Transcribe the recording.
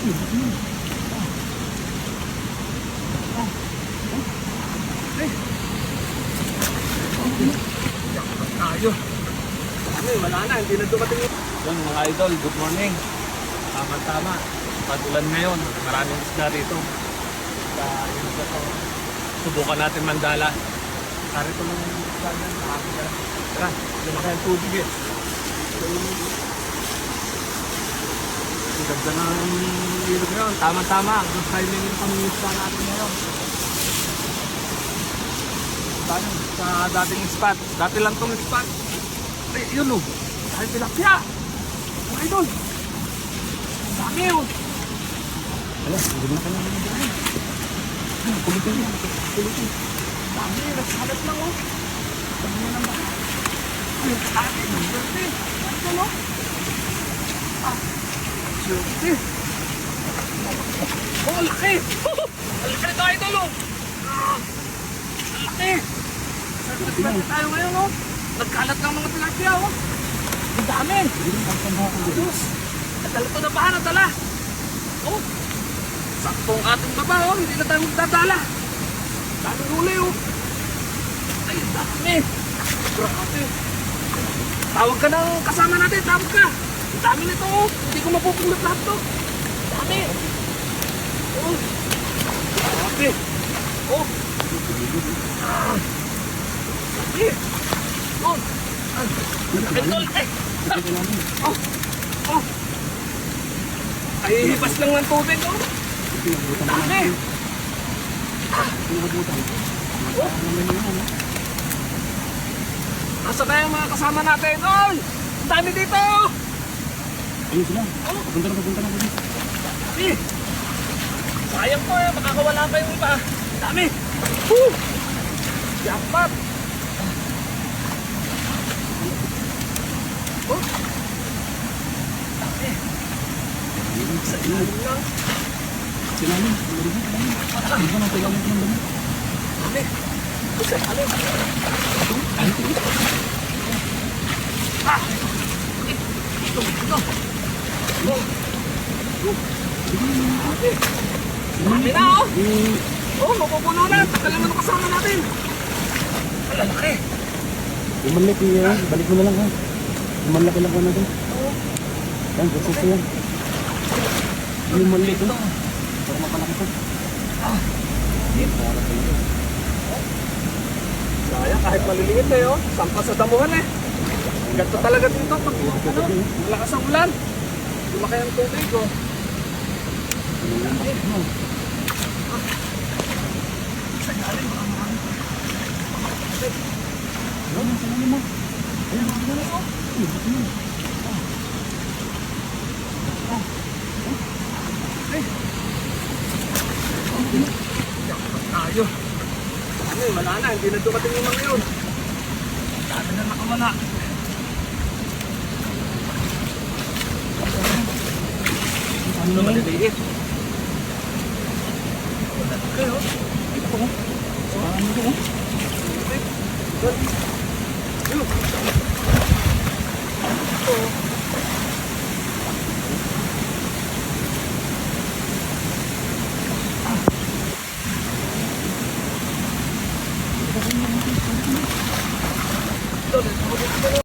Tayo. Wala na, hindi na dumating. Yun mga idol, good morning. Tama-tama. Pag-ulan ngayon, maraming isda rito. Yun ito, subukan natin mandala. Karito lang yung isda dyan, marami ka. Tara, lumaki ang tubig eh. Ang ganda na ng ilog ngayon. Tama-tama, good timing yung pamilista natin ngayon. Tayo sa dating spot. Dati lang itong spot. Ay, yun o. Dahil tilapia. Mga idol. Dami o. Wala, hindi na kanya ng dami. Kulitin mo. Kulitin. Dami, nagsalat lang o. Dami na ng dami. Ay, dami. Swerte. Ito no. Ah. Swerte. Oh, laki. Ang laki nito idol o. Ah. Ang laki. Swerte tayo ngayon o. Nagkalat ng mga tilapia o. Ang dami. Diyos. Nadala ito na ba? Nadala. Oh. Saktong ating baba o. Hindi na tayo magdadala. Daming huli o. Ay, dami. Grabe. Tawag ka ng kasama natin. Tawag ka. Ang dami nito o. Hindi ko mapupulot lahat to. Dami. Oh. Grabe. Oh. Ah. Dami. Oh. Idol. Oh. Oh. Ay, hibas lang ng tubig oh. Dami. Oh. Nasa tayo mga kasama natin. Oh. Ang dami dito. Ayun sila. Oh. Punta na. Dami. Sayang to eh. Makakawala pa yung iba. Dami. Woo. Jackpot. Oh. Dami. Sa ilalim lang. Silalim. Hindi na silalim ng dami. Dami. Sa ilalim. Ah. Ito. Oh. Dami. Dami na oh. Oh, mapupuno na. Tagal naman ang kasama natin. Malalaki. Umanlik niya. Balik mo na lang ha. Umanlaki lang ko na doon. Yan, process yan. Umanlik doon. Para mapalaki ko. Para kayo. Sayang kahit maliliit eh oh. Sampa sa damuhan eh. Ganito talaga dito pag malakas ang ulan. Lumaki ang tubig oh. Sa galing mga marami. Ayun, sa namin mo. Ayun, sa namin mo. Tayo. Ano wala na. Hindi na dumating yung mga yun. Dami na nakawala. Ano na maliliit? Wala na kayo. Ito po. Ano ito po? Ito.